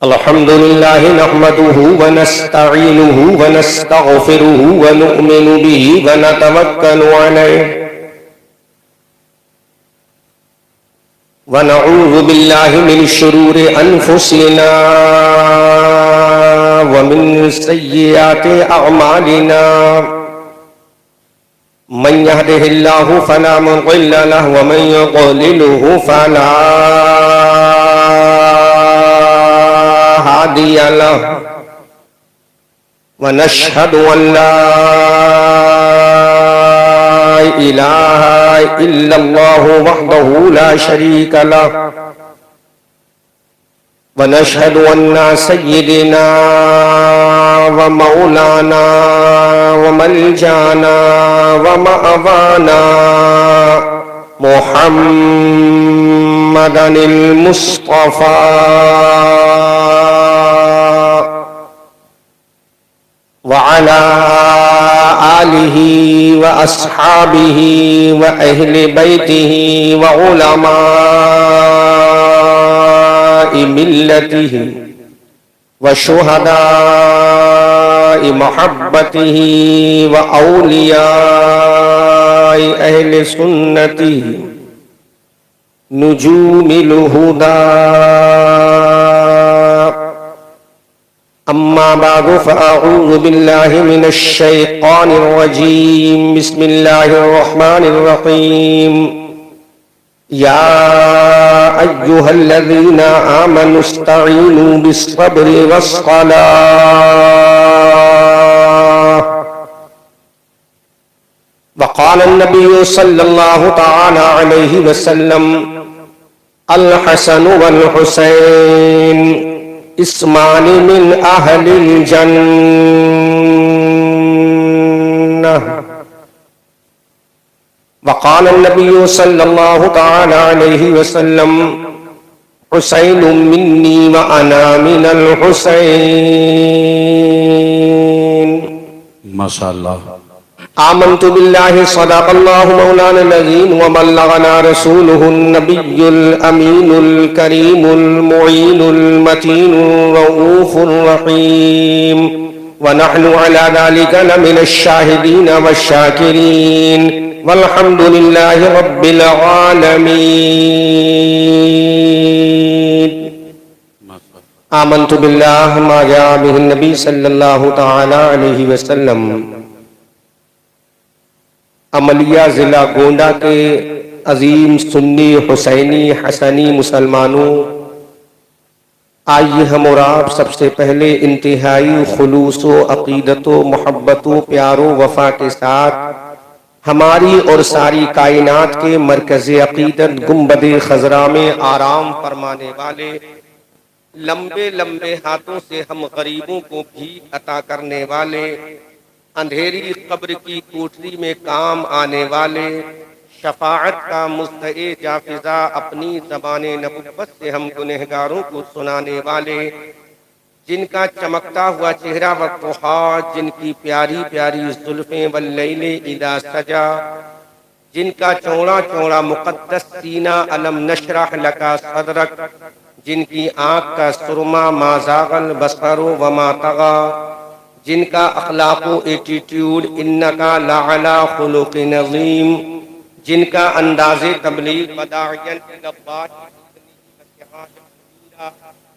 अल्हम्दुलिल्लाह नहमदुहु व नस्तईनुहु व नस्तगफिरुहु व नु'मिनु बिही व नतवक्कलु अलैहि व नऊज़ु बिल्लाहि मिन शुरूरि अनफुसिना व मिन सय्यिआति अअमालिना मन यहदिहिल्लाहु फला मुदिल्ल लहु व मन युद्लिलहु फला हादिय लहु व नशहदु अन ला इलाहा इल्लल्लाहु वहदहु ला शरीका लहु व नशहदु अन्ना सय्यिदना व मौलाना व मलजाना व मअवाना मुहम्मदनिल मुस्तफा व अला आलिहि व अस्हाबिहि व अहले बैतिहि व उलमाए मिल्लतिहि व शुहदाए मोहब्बतिहि व औलियाए अहले सुन्नतिहि नुजूमिल हुदा अम्मा बादु फ़अऊज़ु बिल्लाहि मिनश शैतानिर रजीम बिस्मिल्लाहिर रहमानिर रहीम या अय्युहल्लज़ीना आमनुस्तईनु बिस्सब्रि वस्सलाह वक़ाल अन्नबिय्यु सल्लल्लाहु तआला अलैहि वसल्लम अल हसन वल हुसैन इस्मानी मिन अहलिल जन्नह वक़ाल अन्नबिय्यु सल्लल्लाहु तआला अलैहि वसल्लम हुसैन मिन्नी व अना मिनल हुसैन। माशाअल्लाह। आमन्तु बिल्लाहि सदक़ल्लाहु मौलाना अज़ीम व बल्लगना रसूलुहुन नबियुल अमीनुल करीमुल मुईनुल मतीनुर रऊफुर रहीम व नहनु अला ज़ालिका लमिनश शाहिदीन वश्शाकिरीन वल्हम्दुलिल्लाहि रब्बिल आलमीन। आमन्तु बिल्लाहि मा जाअ बिहिन नबी सल्लल्लाहु तआला अलैहि वसल्लम। अमलिया जिला गोंडा के अजीम सुन्नी हुसैनी हसनी मुसलमानों, आइए हम और आप सबसे पहले इंतहाई खुलूसो अकीदतो मोहब्बतो प्यारो वफा के साथ हमारी और सारी कायनात के मरकज़े अकीदत गुंबदे खजरा में आराम फरमाने वाले, लंबे लंबे हाथों से हम गरीबों को भी अता करने वाले, अंधेरी कब्र की कोठरी में काम आने वाले, शफाअत का मुस्तए जाफिजा अपनी ज़बाने नबुव्वत से हम गुनहगारों को सुनाने वाले, जिनका चमकता हुआ चेहरा वक़्तुहा, जिनकी प्यारी प्यारी ज़ुल्फ़ें वल्लैले इज़ा सजा, जिनका चौड़ा चौड़ा मुक़द्दस सीना अलम नशरह लका सदरक, जिनकी आँख का सुरमा मा ज़ाग़ल बसरो व मा तग़ा, जिनका अखलाक़ो एटीट्यूड इन्नका लअला खुलुक़िन अज़ीम, जिनका अंदाज़े तबलीग बदाइयन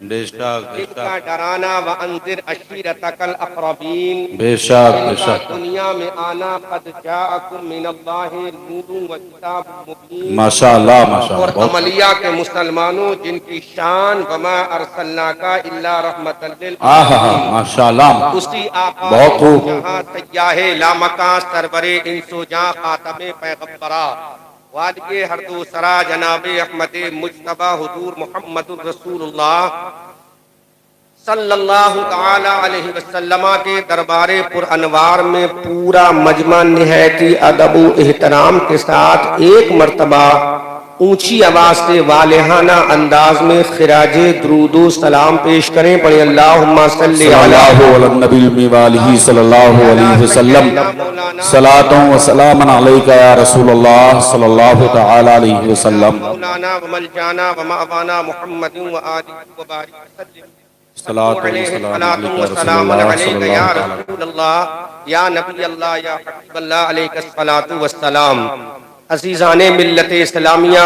जिनका डराना व अंज़िर अशीरतकल अक़रबीन, बेशक बेशक दुनिया में आना कद जाअकुम मिनल्लाहि नूरुन व किताबुम मुबीन। माशाअल्लाह माशाअल्लाह। और अमलिया के मुसलमानों, जिनकी शान वमा अरसलनाका इल्ला रहमतल लिल आलमीन, माशाअल्लाह। उसी आका बहुत खूब। जहां तैयाहे लामका सरवरे इंसो जा खातमे पैगंबरा वालिके हरदो सरा जनाबे अहमदे मुज्तबा हुजूर मुहम्मदुर रसूलुल्लाह सल्लल्लाहु तआला अलैहि वसल्लम के दरबारे पुर अनवार में पूरा मजमा निहायती अदब व एहतराम के साथ एक मर्तबा ऊंची आवाज से वालेहाना अंदाज में खिराजे दुरूदो सलाम पेश करें। पढ़े अल्लाहुम्मा सल्ली अला नबी वालिही सल्लल्लाहु अलैहि वसल्लम सलातो व सलामन अलैका या रसूलुल्लाह सल्लल्लाहु तआला अलैहि वसल्लम मौलाना व मलजाना व मावाना मुहम्मदिन व आलिहि व बारिक वसल्लम सलातो व सलाम अलैका या रसूलल्लाह या नबी अल्लाह या हबीबल्लाह अलैका सलातु व सलाम। अजीज़ाने मिल्लत इस्लामिया,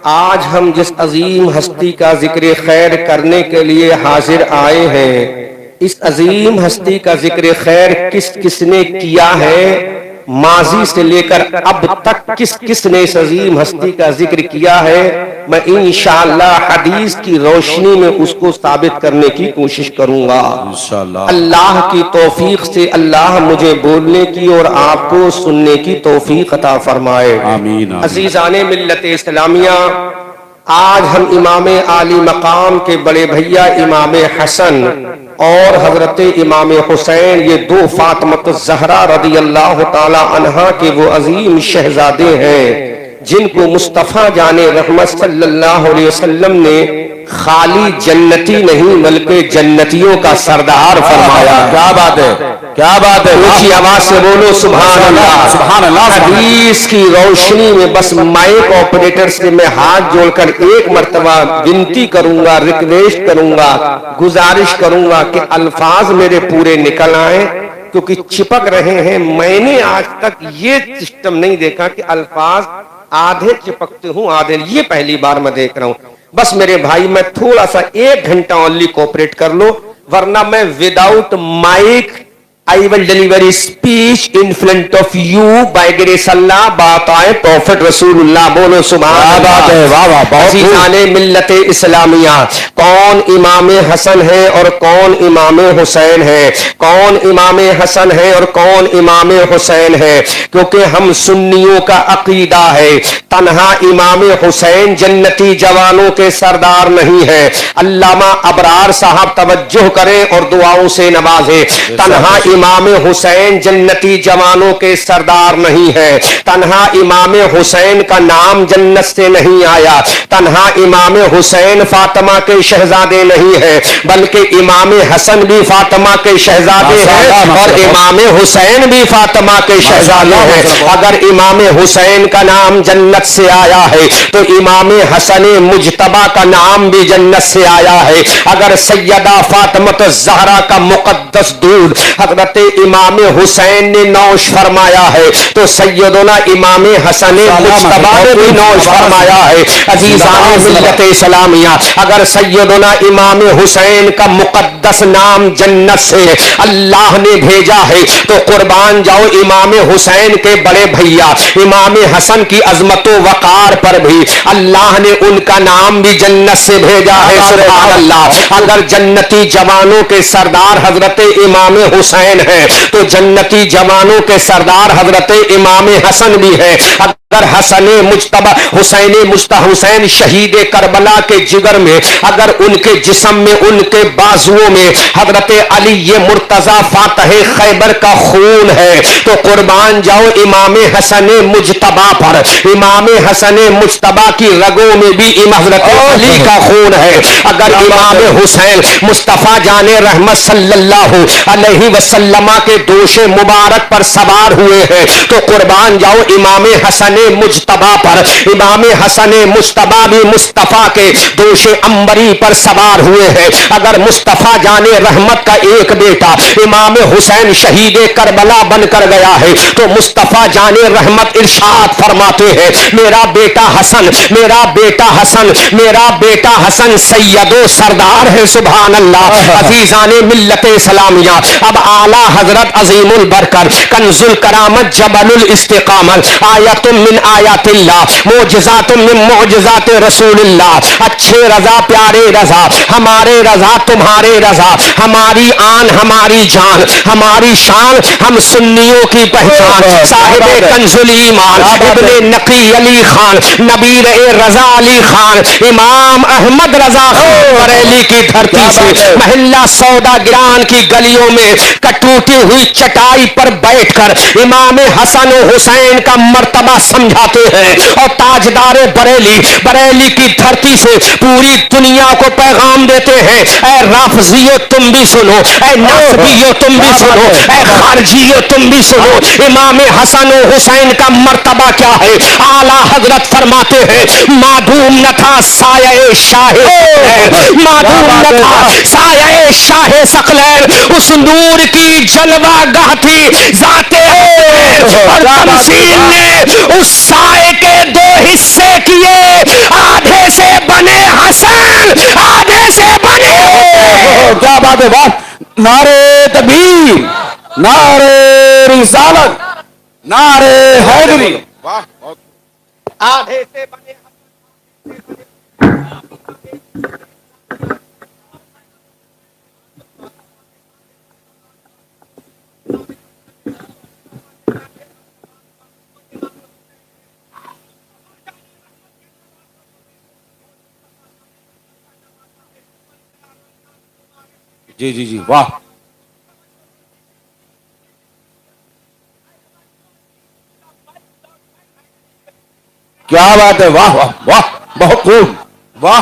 आज हम जिस अजीम हस्ती का जिक्र खैर करने के लिए हाजिर आए हैं, इस अजीम हस्ती का जिक्र खैर किस किसने किया है, माजी से लेकर अब तक किस किसने इस अजीम हस्ती का जिक्र किया है, मैं इंशाअल्लाह हदीस की रोशनी में उसको साबित करने की कोशिश करूंगा इंशाअल्लाह। अल्लाह की तौफीक से अल्लाह मुझे बोलने की और आपको सुनने की तौफीक अता फरमाए, आमीन। अजीज़ाने मिल्लत इस्लामिया, आज हम इमाम आली मकाम के बड़े भैया इमाम हसन और हजरत इमाम हुसैन, ये दो फातिमत ज़हरा रदी अल्लाह ताला अन्हा के वो अजीम शहजादे हैं जिनको मुस्तफ़ा जाने रहमत सल्लल्लाहु अलैहि वसल्लम ने खाली जन्नती नहीं बल्कि जन्नतियों का सरदार फरमाया। क्या बात है, क्या बात है, ऊंची आवाज से बोलो सुभान अल्लाह, सुभान अल्लाह। हदीस की रोशनी में बस माइक ऑपरेटर से मैं हाथ जोड़कर एक मर्तबा विनती करूंगा, रिक्वेस्ट करूंगा, गुजारिश करूंगा कि अल्फाज मेरे पूरे निकल आए, क्योंकि चिपक रहे हैं। मैंने आज तक ये सिस्टम नहीं देखा कि अल्फाज आधे चिपकते हूं आधे, ये पहली बार मैं देख रहा हूं। बस मेरे भाई, मैं थोड़ा सा 1 घंटा ओनली कोऑपरेट कर लो, वरना मैं without mike I will deliver speech in front of you by grace Allah बाताए प्रॉफिट रसूलुल्लाह। बोलो सुभान अल्लाह। अज़ीज़ाने मिल्लत इस्लामिया, कौन इमाम हसन है और कौन इमाम हुसैन है, कौन इमाम हसन है और कौन इमाम हुसैन है, क्योंकि हम सुन्नियों का अकीदा है तन्हा इमाम हुसैन जन्नती जवानों के सरदार नहीं है। अल्लामा अबरार साहब तवज्जो करें और दुआओं से नवाजे। तन्हा इमाम हुसैन जन्नती जवानों के सरदार नहीं है, तन्हा इमाम हुसैन का नाम जन्नत से नहीं आया, तन्हा इमाम हुसैन फातिमा के शहजादे नहीं है, बल्कि इमाम हसन भी फातिमा के शहजादे हैं और इमाम हुसैन भी फातिमा के शहजादे हैं। अगर इमाम हुसैन का नाम जन्नत से आया है तो इमाम हसन मुजतबा का नाम भी जन्नत से आया है। अगर सैयदा फातिमा ज़हरा का मुकद्दस दूध हजरत इमाम हुसैन ने नौश फरमाया है तो सैयदना इमाम हसन मुजतबा ने भी नौश फरमाया है। अजीज़ाने मिल्लत इस्लामिया, अगर सैयदना इमाम हुसैन का मुकद्दस नाम जन्नत से अल्लाह ने भेजा है तो कुर्बान जाओ इमाम हुसैन के बड़े भैया इमाम हसन की अजमत वकार पर भी अल्लाह ने उनका नाम भी जन्नत से भेजा है। सुभान अल्लाह। अगर जन्नती जवानों के सरदार हजरत इमाम हुसैन है तो जन्नती जवानों के सरदार हजरत इमाम हसन भी है। अगर हसन मुजतबा हुसैन शहीद करबला के जिगर में, अगर उनके जिस्म में, उनके बाजुओं में हजरत अली ये मुर्तजा फातह खैबर का खून है तो कुर्बान जाओ इमाम हसन मुजतबा पर। इमाम हसन मुजतबा की रगों में भी हजरत अली का खून है। अगर इमाम हुसैन मुस्तफा जाने रहमत सल्लल्लाहु अलैहि वसल्लम के दोशे मुबारक पर सवार हुए हैं तो कुर्बान जाओ इमाम हसन मुजतबा पर। इमाम हसन मुजतबा भी मुस्तफा के दोशे अंबरी पर सवार हुए हैं। अगर मुस्तफा जाने रहमत का एक बेटा इमाम हुसैन शहीद करबला बनकर गया है तो मुस्तफा जाने रहमत इरशाद फरमाते हैं, मेरा बेटा हसन, मेरा बेटा हसन, मेरा बेटा हसन सैयदो सरदार है। सुभान अल्लाह। अजीज़ाने मिल्लत इस्लामिया, अब आला हजरत अजीमुल बरकत कंजुल करामत जबलुल इस्तिकामत आयतुम मिन आयातिल्लाह मोजज़ातुम मिन मोजज़ात रसूलिल्लाह। अच्छे रजा प्यारे रजा, हमारे रजा तुम्हारे रजा, हमारी आन हमारी जान, हमारी शान, हम सुन्नियों की पहचान। साहिब कंजुल ईमान इब्ने नकी अली खान, नबीर रजा अली खान, इमाम अहमद रजा बरेली की धरती से महल्ला सौदा गिरान की गलियों में कटूटी हुई चटाई पर बैठकर इमाम हसन हुसैन का मर्तबा समझाते हैं। और ताजदार बरेली, बरेली की धरती से पूरी दुनिया को पैगाम देते हैं, ऐ राफजियो तुम भी सुनो, ऐ नासबियो तुम भी सुनो, ऐ खारजियो तुम भी सुनो, इमाम हसन और हुसैन का मर्तबा क्या है। आला हजरत फरमाते हैं, माधूम न था साये शाहे, माधूम न था साये शाहे सकलैन, उस नूर की जलवा गाह थी जाते और तमसील ने उस साए के दो हिस्से किए, आधे से बने हसन, आधे से बने। क्या बात है, वाह। नारे तकबीर, नारे रिसालत, नारे हैदरी, वाह। आधे से बने जी जी जी, वाह। क्या बात है, वाह वाह वाह, बहुत खूब, वाह।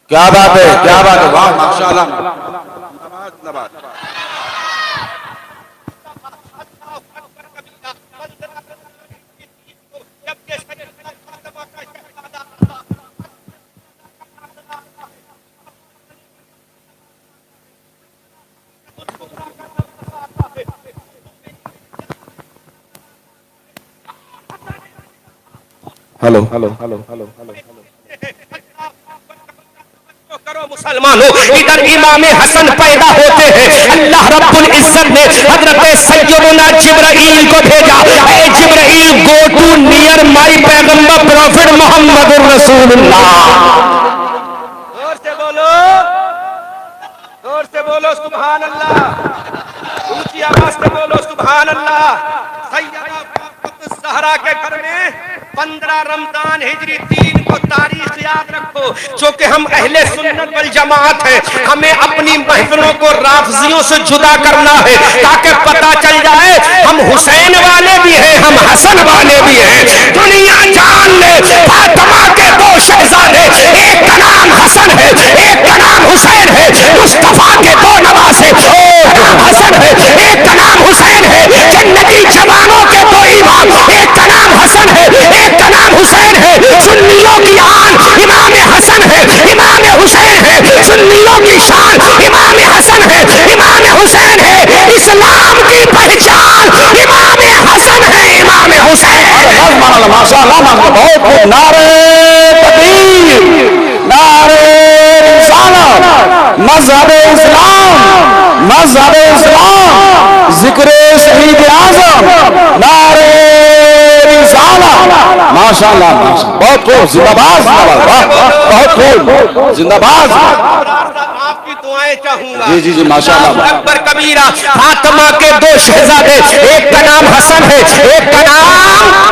क्या बात है, क्या बात है, वाह, माशाअल्लाह। Hello hello hello hello hello, मुसलमानों, इधर इमाम हसन पैदा होते हैं। अल्लाह रब्बुल इज्जत ने हजरत सैयदना जिब्राइल को भेजा, ए जिब्राइल गो टू नियर माय पैगंबर प्रॉफिट मोहम्मद रसूलुल्लाह। जोर से बोलो सुभान अल्लाह, ऊंची आवाज से बोलो सुभान अल्लाह। सैयदा फातिमा ज़हरा के घर में 15 रमजान हिजरी 3 को तारीख याद रखो, जो कि हम अहले सुन्नत वल जमात है। हमें अपनी महफिलों को राफजियों से जुदा करना है, ताकि पता चल जाए हम हुसैन वाले भी हैं, हम हसन वाले भी हैं। दुनिया जान ले फातिमा के 2 शहजादे, एक का नाम हसन है, एक का नाम हुसैन है। मुस्तफा के 2 नवासे, एक का नाम हसन है, एक का नाम हुसैन है। जन्नती जवानों के 2 इमाम, एक का नाम हसन है, एक का नाम हुसैन है। सुन्नियों की आन इमाम हसन है, इमाम हुसैन है। सुन्नियों की शान इमाम हसन है, इमाम हुसैन है। इस्लाम की पहचान इमाम हसन है, इमाम हुसैन। माशाअल्लाह, बहुत खूब। नारे तकबीर, नारे रिसालत, मज़हब इस्लाम, मज़हब इस्लाम, जिक्र शहीद आज़म, नारे रिसालत, माशाअल्लाह, बहुत खूब। जिंदाबाद, जिंदाबाद, बहुत खूब, जिंदाबाद। आपकी दुआएं चाहूंगा। जी जी जी, माशाअल्लाह। अकबर कबीरा फातिमा के 2 शहजादे, एक का नाम हसन है, एक का नाम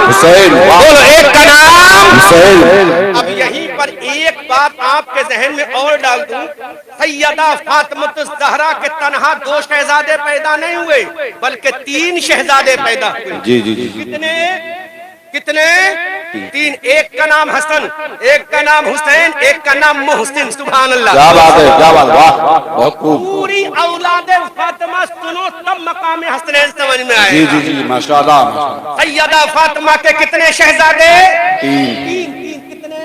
हुसैन। बोलो, एक का नाम हुसैन। अब यहीं पर एक बात आपके जहन में और डाल दूं, सैयदा फातिमा ज़हरा के तनहा 2 शहजादे पैदा नहीं हुए, बल्कि 3 शहजादे पैदा हुए। जी जी जी, कितने कितने 3। एक का नाम हसन, एक का नाम हुसैन, एक का नाम मोहसिन। सुभान अल्लाह, क्या बात है, क्या बात, वाह, बहुत खूब। पूरी औलादे फातिमा सुनो तब मकाम हसनैन समझ में आए। जी जी जी, माशाअल्लाह। सैयदा फातिमा के कितने शहजादे? 3। कितने?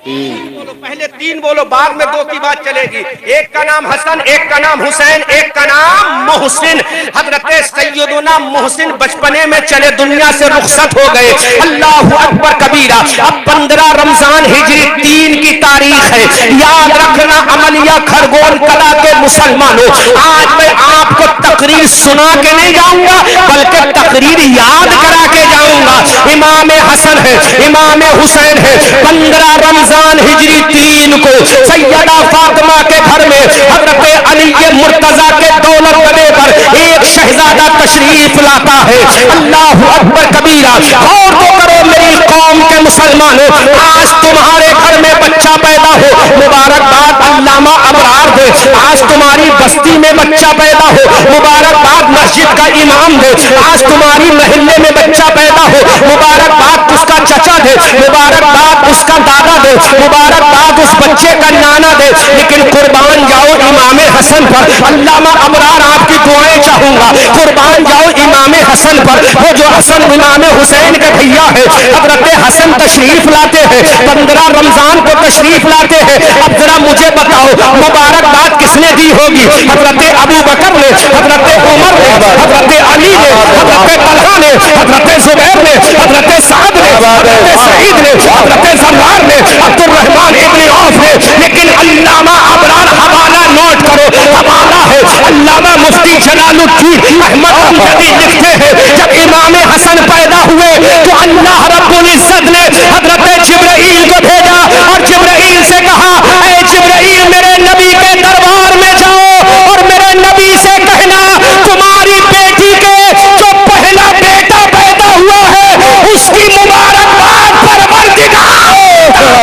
3 बोलो, पहले 3 बोलो, बाद में 2 की बात चलेगी। एक का नाम हसन, एक का नाम हुसैन, एक का नाम मोहसिन। हजरत सैयदना मोहसिन बचपने में चले दुनिया से रुखसत हो गए। अल्लाहु अकबर कबीरा। अब 15 रमजान हिजरी 3 की तारीख है। याद रखना अमलिया खरगोन कला के मुसलमानों, आज मैं आपको तकरीर सुना के नहीं जाऊंगा, बल्कि तकरीर याद करा के जाऊंगा। इमाम हसन है, इमाम हुसैन है। 15 रमजान हिजरी तीन को सैयदा फातिमा के घर में हजरत अली मुर्तजा के दौलत गदे पर एक शहजादा तशरीफ लाता है। अल्लाह अकबर कबीरा। और तो करो मेरी कौम के मुसलमानों, आज तुम्हारे घर में बच्चा पैदा हो, मुबारकबाद अल्लामा अबरार दे। आज तुम्हारी बस्ती में बच्चा पैदा हो, मुबारकबाद मस्जिद का इमाम दे। आज तुम्हारी महल्ले में बच्चा पैदा हो, मुबारकबाद उसका चचा दे, मुबारकबाद उसका दादा दे, मुबारकबाद उस बच्चे का नाना दे। लेकिन कुर्बान जाओ इमाम हसन पर। अल्लामा अबरार आपकी दुआएं चाहूंगा। कुर्बान जाओ इमाम हसन पर। वो जो हसन इमाम हुसैन के भैया है, हजरत हसन तशरीफ लाते हैं, 15 रमजान को तशरीफ लाते हैं। अब जरा मुझे बताओ मुबारकबाद किसने दी होगी? हजरत अबू बकर ने, हजरत उमर ने, हजरत अली ने, हजरत तलहा ने, हजरत जुबैर ने, हजरत साद ने, हजरत सईद ने, हजरत जम्मार ने, अब्दुर्रहमान इब्न औफ ने। लेकिन अल्लामा अबरार हवाला नोट करो, हवाला है अल्लामा मुफ्ती जलालुद्दीन अहमद अमजदी लिखते हैं, जब इमाम हसन पैदा हुए तो अल्लाह रब्बुल इज्जत ने हजरत जिब्राइल को भेजा और जिब्राइल से कहा, ऐ जिब्राइल मेरे नबी के दरबार में जाओ और मेरे नबी से कहना तुम्हारी बेटी के जो पहला बेटा पैदा हुआ है उसकी मुबारकबाद परवरदिगार।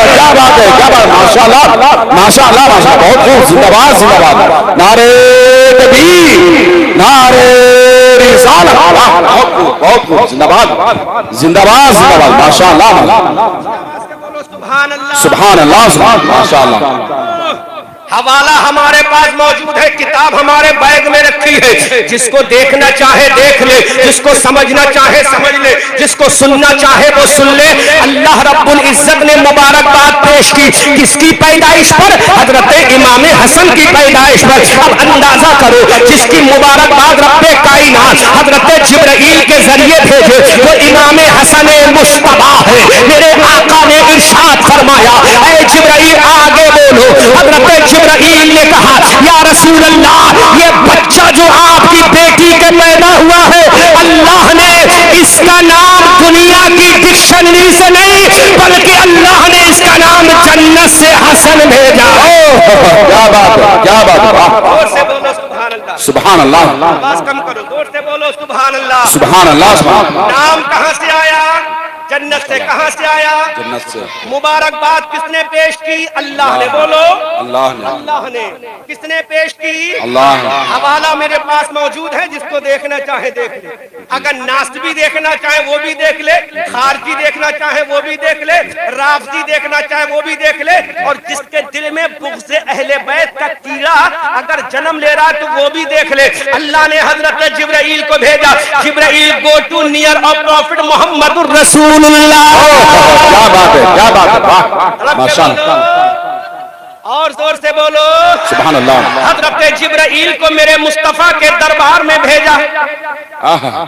क्या बात है, क्या बात, माशाअल्लाह माशाअल्लाह माशाअल्लाह, बहुत खूब, जिंदाबाद जिंदाबाद, नारे तकबीर, नारे रिसालत, बहुत खूब बहुत खूब, जिंदाबाद जिंदाबाद जिंदाबाद, माशाअल्लाह सुभान अल्लाह माशाअल्लाह। हवाला हमारे पास मौजूद है, किताब हमारे बैग में रखी है। जिसको देखना चाहे देख ले, जिसको समझना चाहे समझ ले, जिसको सुनना चाहे वो सुन ले। अल्लाह रब्बुल इज्जत ने मुबारकबाद पेश की किसकी पैदाइश पर? हजरत इमाम हसन की पैदाइश पर। अब अंदाजा करो, जिसकी मुबारकबाद रब्बे कायनात हजरत जिब्राइल के जरिए भेजे वो इमाम हसन मुश्तबा है। मेरे आका ने इरशाद फरमाया, ऐ जिब्राइल आगे बोलो। हजरत जिब्राइल ने कहा, या रसूल अल्लाह, ये बच्चा जो आपकी बेटी के पैदा हुआ है, अल्लाह ने इसका नाम दुनिया की डिक्शनरी से नहीं बल्कि अल्लाह ने इसका नाम जन्नत से हसन भेजा। क्या बात है, क्या बात है, जोर से बोलो सुभान अल्लाह, सुभान अल्लाह, आवाज कम करो, जोर से बोलो सुभान अल्लाह, सुभान अल्लाह, सुभान अल्लाह। नाम कहां से आया? जन्नत से। कहां से आया? जन्नत से। मुबारकबाद किसने पेश की? अल्लाह ने। बोलो अल्लाह ने। अल्लाह ने। किसने पेश की? अल्लाह ने। हवाला मेरे पास मौजूद है, जिसको देखना चाहे देख ले। अगर नास्ती देखना चाहे वो भी देख ले, खारजी देखना चाहे वो भी देख ले, राफजी देखना चाहे वो भी देख ले, और जिसके दिल में बुग़्ज़ अहले बैत का कीड़ा अगर जन्म ले रहा तो वो भी देख ले। अल्लाह ने हजरत जिब्राइल को भेजा। जिब्राइल go to near of prophet मोहम्मदुर रसूलुल्लाह। क्या बात है, क्या बात है, माशाअल्लाह, और जोर से बोलो सुभान अल्लाह। हजरत जिब्राइल को मेरे मुस्तफा के दरबार में भेजा।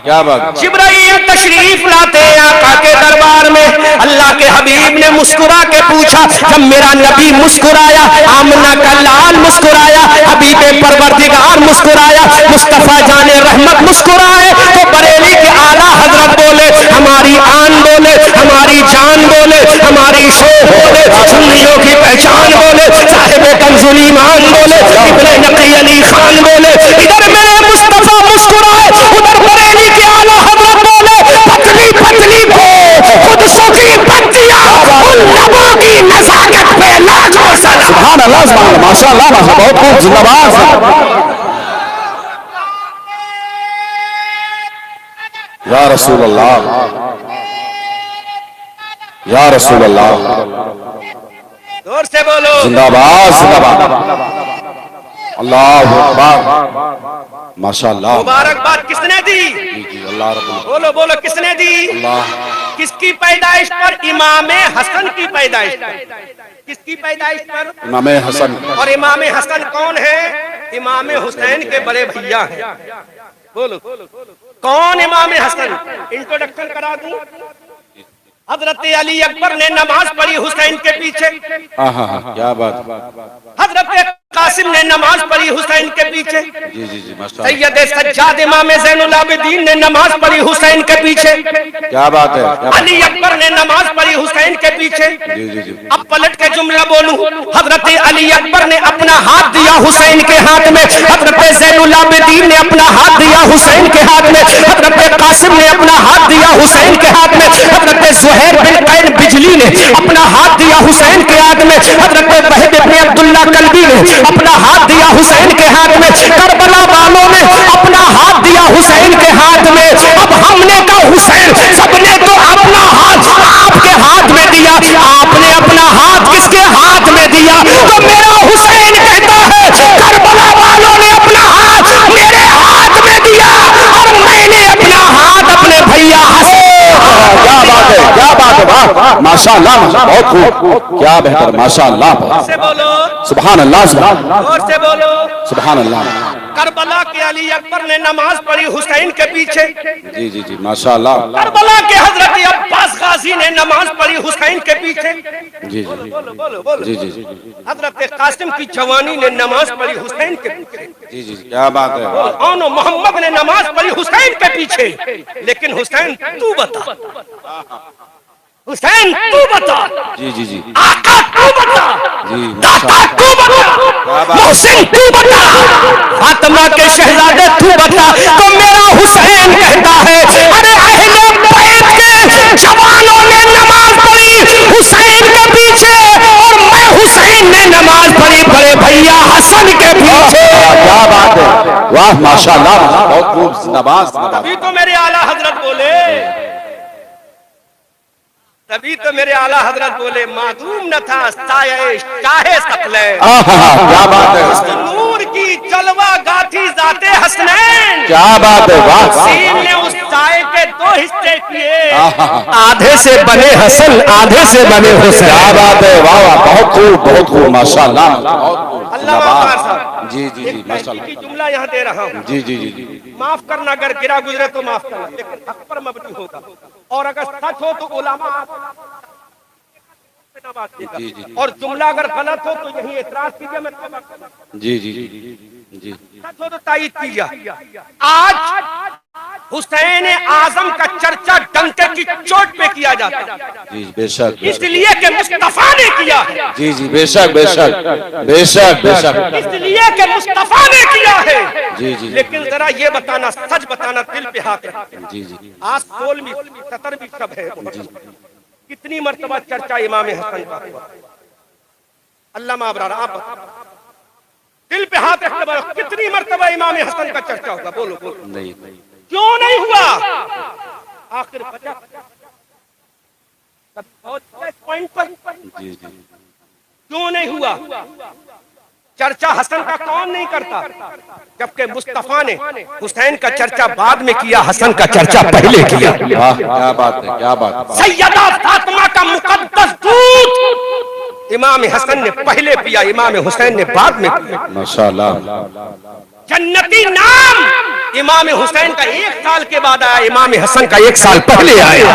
क्या बात। जिब्राइल तशरीफ लाते आका के दरबार में। अल्लाह के हबीब ने मुस्कुरा के पूछा, जब मेरा नबी मुस्कुराया, आमना का लाल मुस्कुराया, हबीब परवरदिगार मुस्कुराया, मुस्तफा जाने रहमत मुस्कुराए, तो बरेली के आला हजरत बोले, हमारी आन बोले, हमारी जान बोले, हमारी शो बोले, सुन्नियों की पहचान बोले, साहिब कंजुल ईमान बोले, इब्ने नकी अली खान बोले। इधर मेरे मुस्तफा मुस्कुराए, उधर बरेली के आला हजरत बोले, पतली पतली को खुदसों की बत्तियां उन लबों की नज़ाकत पे लाखों सलाम। सुभान अल्लाह, सुभान अल्लाह, माशाअल्लाह माशाअल्लाह, बहुत खूब, जिंदाबाद। या रसूल अल्लाह, या रसूल अल्लाह, जोर से बोलो जिंदाबाद जिंदाबाद, अल्लाह अकबर, माशाअल्लाह। मुबारकबाद किसने दी? अल्लाह रब्बुल, बोलो बोलो किसने दी? अल्लाह। किसकी पैदाइश पर? इमाम हसन की पैदाइश पर। किसकी पैदाइश पर? इमाम हसन। और इमाम हसन कौन है? इमाम हुसैन के बड़े भैया हैं। बोलो कौन इमाम हसन? इंट्रोडक्शन करा दूं। हजरत अली अकबर ने नमाज पढ़ी हुसैन के पीछे। क्या बात। हजरत कासिम ने नमाज पढ़ी हुसैन के पीछे। जी जी जी माशाल्लाह। सैयद सज्जाद इमाम ज़ैनुल आबिदीन ने नमाज पढ़ी हुसैन के पीछे। क्या बात है, क्या बात। अली अकबर ने नमाज पढ़ी हुसैन के पीछे। जी जी जी। अब पलट के जुमला बोलूं, हजरत अली अकबर ने अपना हाथ दिया हुसैन के हाथ में, हजरत ज़ैनुल आबिदीन ने अपना हाथ दिया हुसैन के हाथ में, हजरत कासिम ने अपना हाथ दिया हुसैन के हाथ में, हजरत ज़ुहैर बिन कैन बिजली ने अपना हाथ दिया हुसैन के हाथ में, हजरत वहीद इब्न अब्दुल्लाह कल्बी ने अपना हाथ दिया हुसैन के हाथ में, करबला वालों ने अपना हाथ दिया हुसैन के हाथ में। अब हमने कहा हुसैन, सबने तो अपना हाथ आपके हाथ में दिया, आपने अपना हाथ किसके हाथ में दिया? तो मेरा हुसैन कहता है करबला वालों ने अपना हाथ मेरे हाथ में दिया और मैंने अपना हाथ अपने भैया हसन। क्या बात है, क्या बात है, वाह माशाल्लाह, बहुत खूब, क्या बेहतर, माशाल्लाह। से बोलो सुभान अल्लाह, और से बोलो सुभान अल्लाह। करबला के अली अकबर ने नमाज पढ़ी हुसैन के पीछे। जी जी जी माशाल्लाह। करबला के हजरत अब्बास गाजी ने नमाज पढ़ी हुसैन के पीछे। जी जी बोलो बोलो बोलो। जी जी जी हजरत कासिम की जवानी ने नमाज पढ़ी हुसैन के पीछे। जी जी, क्या बात है। और मोहम्मद ने नमाज पढ़ी हुसैन के पीछे। लेकिन हुसैन तू बता, हुसैन तू बता, जी जी जी आका तू बता, जी दाता तू बता, मोहसिन तू बता, फातिमा के शहजादे तू बता। तो मेरा हुसैन कहता है अरे अहले बैत के जवानों ने नमाज पढ़ी हुसैन के पीछे और मैं हुसैन ने नमाज पढ़ी बड़े भैया हसन के पीछे। क्या बात है, वाह माशाल्लाह, बहुत खूब, जिंदाबाद। तभी तो मेरे आला हजरत बोले, तभी तो मेरे आला हजरत बोले मासूम न था साये शाहे सकले। क्या बात है, उस नूर की जलवा गाथी जाते हसनैन। क्या बात है, वाह सीन ने उस साये के दो हिस्से किए, आधे से बने हसन, आधे से बने हुसैन। क्या बात है, वाह वाह, बहुत खूब, बहुत खूब, माशाल्लाह, बहुत खूब, अल्लाह जिंदाबाद। जी जी जी माशाल्लाह। की जुमला यहाँ दे रहा हूँ, जी जी जी जी माफ करना, अगर गिरा गुजरे तो माफ करना, लेकिन हक पर मबनी होगा, और अगर सच हो तो उलमा जी जी और जुमला अगर गलत हो तो यही एतराज कीजिए, मैं तौबा करूंगा। जी जी जी सच हो तो तायीद कीजिए। आज हुसैन आजम का चर्चा डंके की चोट पे किया जाता है, जी, बेशक इसलिए कि मुस्तफा ने किया है। जी जी, बेशक बेशक बेशक बेशक, इसलिए कि मुस्तफा ने किया है। जी जी लेकिन जरा ये बताना, सच बताना, दिल पे हाथ रखना। जी जी आज 16वीं 17वीं सब है, कितनी मर्तबा चर्चा इमाम हसन का हुआ? अल्लामा अबरार आप बताओ, दिल पे हाथ रखने वालों, कितनी मर्तबा इमाम हसन का चर्चा होगा? बोलो बोलो, नहीं, क्यों नहीं हुआ? आखिर वजह पॉइंट पर जी जी क्यों नहीं हुआ? चर्चा हसन का कौन नहीं करता, जबकि मुस्तफा ने हुसैन का चर्चा बाद में किया, हसन का चर्चा पहले किया। वाह, क्या बात है, क्या बात है। सैयदा फातिमा का मुकद्दस दूध इमाम हसन ने पहले पिया, इमाम हुसैन ने बाद में पिया। माशाल्लाह। जन्नती नाम इमाम हुसैन का 1 साल के बाद आया, इमाम हसन का 1 साल पहले आया,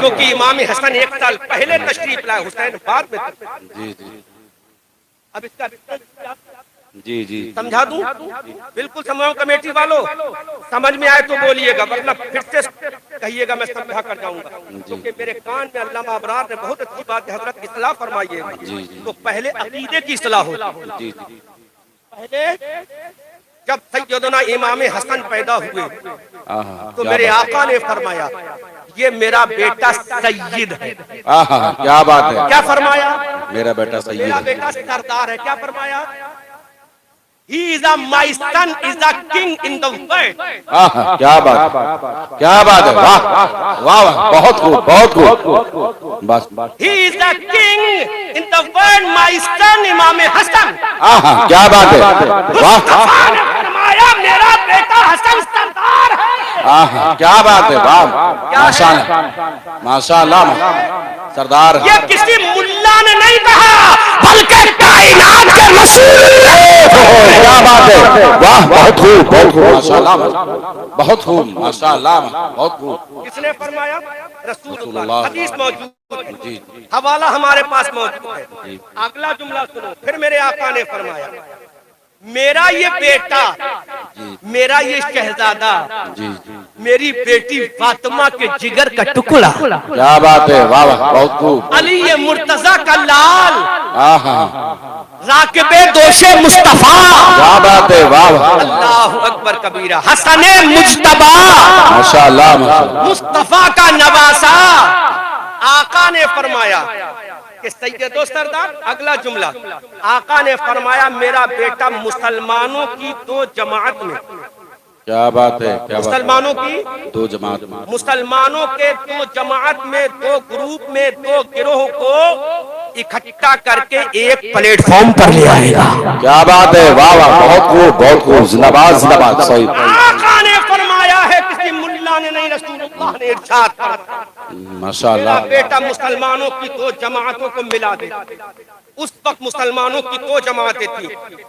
क्योंकि इमाम हसन 1 साल पहले तशरीफ लाए, हुसैन बाद में। जी जी अब इसका जी जी समझा दूं? बिल्कुल समझाऊं कमेटी वालों, समझ में आए तो बोलिएगा, वरना फिर से कहिएगा, मैं समझा कर जाऊंगा, क्योंकि मेरे कान में अल्लामा अबरार ने बहुत अच्छी बात हजरत इस्लाह फरमाई है। तो पहले अकीदे की इस्लाह हो, जी जी, पहले जब सैयदना इमाम हसन पैदा हुए तो क्या मेरे बात आका ने फरमाया ये मेरा बेटा सैयद है। है, क्या बात है, क्या फरमाया? मेरा बेटा सही मेरा है। बेटा सरदार है। क्या फरमाया? He is a my son is the king in the world. क्या बात, क्या बात है, वाह वाह वाह, बहुत खूब, बहुत खूब, बस He is the king in the world, my son इमाम हसन। क्या बात है, वाह, मुस्तफा ने फरमाया मेरा बेटा हसन सरदार है। क्या बात है, वाह, माशाल्लाह माशाल्लाह, सरदार। ये किसी मुल्ला ने नहीं कहा, बल्कि कायनात के रसूल। क्या बात है, वाह, बहुत खूब, बहुत खूब, माशाल्लाह, बहुत खूब, माशाल्लाह, बहुत खूब। किसने फरमाया? रसूलुल्लाह। हदीस मौजूद है, जी हवाला हमारे पास मौजूद है। अगला जुमला सुनो, फिर मेरे आका ने फरमाया मेरा ये बेटा, मेरा ये शहजादा, मेरी बेटी फातिमा के जिगर का टुकड़ा। क्या बात है, वाह वाह, बहुत खूब। अली ये मुर्तजा का लाल, हाँ, राकिबे दोशे मुस्तफा। क्या बात है, वाह वाह, अल्लाहु अकबर कबीरा। हसने मुज्तबा, माशाअल्लाह, मुस्तफा का नवासा। आका ने फरमाया कि सैयदो सरदार, अगला जुमला, आका ने फरमाया मेरा बेटा मुसलमानों की दो जमात में, क्या बात है, क्या मुसलमानों की दो जमात में, मुसलमानों के दो जमात में, दो ग्रुप में, दो गिरोह को इकट्ठा करके एक प्लेटफॉर्म पर ले आएगा। क्या बात है, वाह वाह, बहुत खूब, बहुत खूब, जिंदाबाद जिंदाबाद। सही, आका ने फरमाया है, किसी मुल्ला ने नहीं, रसूलुल्लाह ने इरशाद फरमाया माशाअल्लाह। मेरा बेटा मुसलमानों की दो जमातों को मिला दे। उस वक्त मुसलमानों की दो जमातें थी,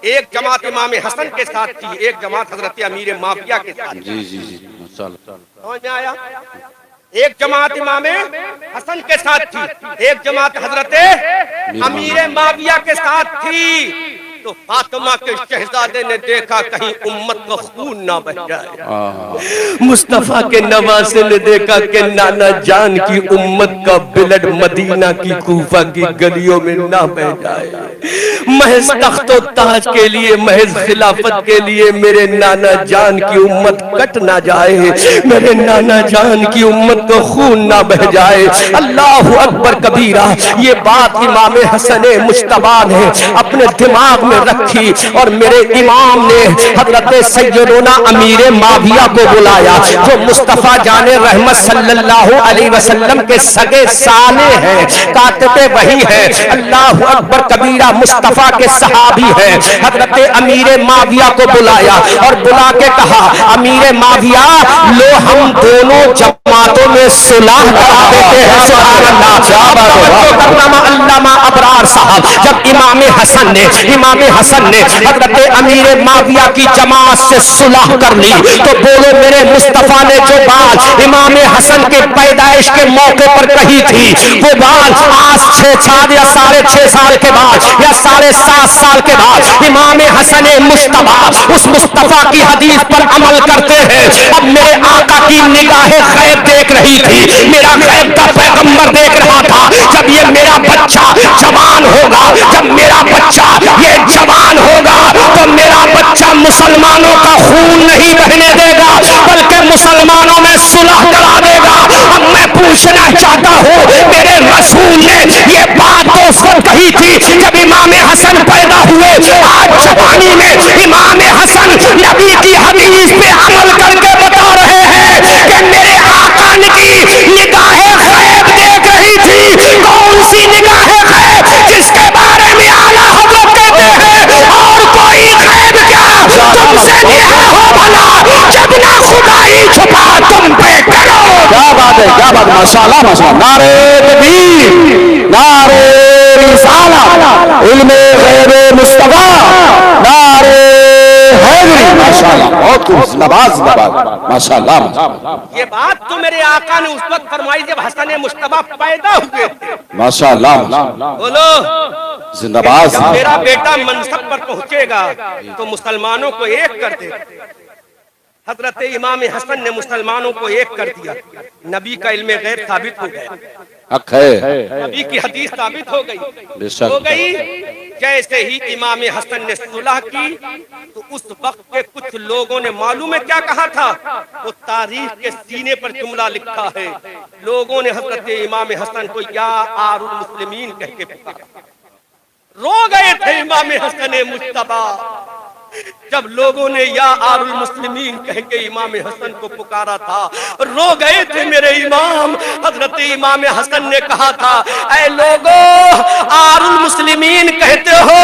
एक जमात इमाम हसन के साथ थी, एक जमात हजरत अमीर माविया के साथ। जी जी जी, माशाअल्लाह। समझ में आया? एक जमात इमाम हसन के साथ थी, एक जमात हजरत अमीर माविया के साथ थी। तो फातिमा के शहजादे ने देखा कहीं उम्मत का खून ना बह जाए। मुस्तफा के नवासे ने देखा कि नाना जान की उम्मत का ब्लड मदीना की कूफा की गलियों में ना बह जाए। महज तख्तो ताज के लिए, महज खिलाफत के लिए मेरे नाना जान की उम्मत कट ना जाए, मेरे नाना जान की उम्मत को खून ना बह जाए। अल्लाहु अकबर कबीरा। ये बात इमाम हसन मुज्तबा ने अपने दिमाग में रखी और मेरे इमाम ने हजरत सैयदना अमीर माविया को बुलाया, जो मुस्तफा जाने रहमत सल्लल्लाहु अलैहि वसल्लम के सगे साले हैं, कातिबे वही है। अल्लाहु अकबर कबीरा। मुस्तफा के सहाबी हैं। हजरत अमीर माविया को बुलाया और बुला के कहा, अमीर माविया लो हम दोनों जमातों में सुलह करा देते हैं। सुभान अल्लाह। अल्लामा अबरार साहब जब इमाम हसन ने हजरत अमीर माविया की जमात से सुलह कर ली, तो बोलो मेरे मुस्तफा ने जो बात इमाम हसन के पैदाइश के मौके पर कही थी, वो बात आज 6 या 6.5 साल के बाद या 7.5 साल के बाद इमाम हसन मुस्तफा उस मुस्तफा की हदीस पर अमल करते हैं। अब मेरे आका की निगाहें गैब देख रही थी, मेरा गैब का पैगंबर देख रहा था। जब ये मेरा बच्चा जवान होगा, जब मेरा बच्चा ये जवान होगा, तो मेरा बच्चा मुसलमानों का खून नहीं बहने देगा, बल्कि मुसलमानों में सुलह करा देगा। अब मैं पूछना चाहता हूँ, मेरे रसूल ने ये बात तो उस वक्त कही थी जब इमाम हसन पैदा हुए। आज जवानी में इमाम हसन नबी की हदीस पे अमल करके बता रहे हैं कि मेरे आका की निगाहें गैब देख रही थी। कौन सी निगाहें गैब? जिसके बारे में आला हज़रत कहते हैं, और कोई गैब क्या तुमसे निगाह हो भला, जब ना खुदाई छुपा तुम पे करो। क्या बात है, क्या बात, माशाअल्लाह माशाअल्लाह। नारे तकबीर, नारे रिसालत, इल्मे गैब मुस्तफा, नारे हैदरी, माशाअल्लाह, बहुत खूब, जिंदाबाद जिंदाबाद, माशाअल्लाह माशाअल्लाह। ये बात तो मेरे आका ने उस वक्त फरमाई जब हसन मुस्तफा पैदा हुए थे। माशाअल्लाह, बोलो जिंदाबाद। मेरा बेटा मनसब पर पहुंचेगा तो मुसलमानों को एक कर दे। हजरत इमाम हसन ने मुसलमानों को एक कर दिया। नबी का इल्मे गैब साबित हो गया, हक है, नबी की हदीस साबित हो गई। जैसे ही इमाम हसन ने सुलह की, तो उस वक्त के कुछ लोगों ने मालूम है क्या कहा था? वो तारीख के सीने पर जुमला लिखा है। लोगों ने हजरत इमाम हसन को या आरुल मुस्लिमीन कह के पुकारा। रो गए थे इमाम हसन मुज्तबा जब लोगों ने या आरुल मुस्लिमीन कह के इमाम हसन को पुकारा था। रो गए थे मेरे इमाम। हजरत इमाम हसन ने कहा था, ऐ लोगों, आरुल मुस्लिमीन कहते हो,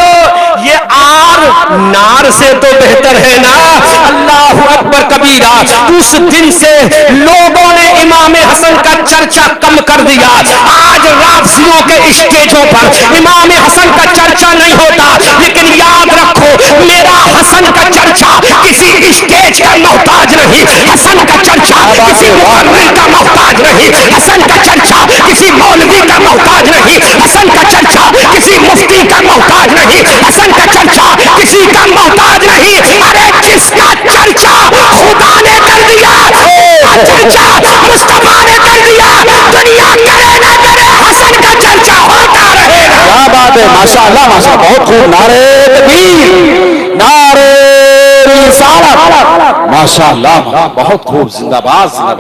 ये आर नार से तो बेहतर है ना। अल्लाहु अकबर कबीरा। उस दिन से लोगों ने इमाम हसन का चर्चा कम कर दिया। आज राफियों के स्टेजों पर इमाम हसन का चर्चा नहीं होता, लेकिन याद रखो, मेरा हसन का चर्चा किसी स्टेज का मोहताज नहीं, हसन का चर्चा किसी मुअल्लिम का मोहताज नहीं, हसन का चर्चा किसी मौलवी का मोहताज नहीं, हसन का चर्चा किसी मुफ्ती का मोहताज नहीं, हसन का चर्चा किसी का मोहताज है माशाअल्लाह माशाअल्लाह बहुत खूब नारे तकबीर नारे रिसालत माशाअल्लाह बहुत खूब जिंदाबाद जिंदाबाद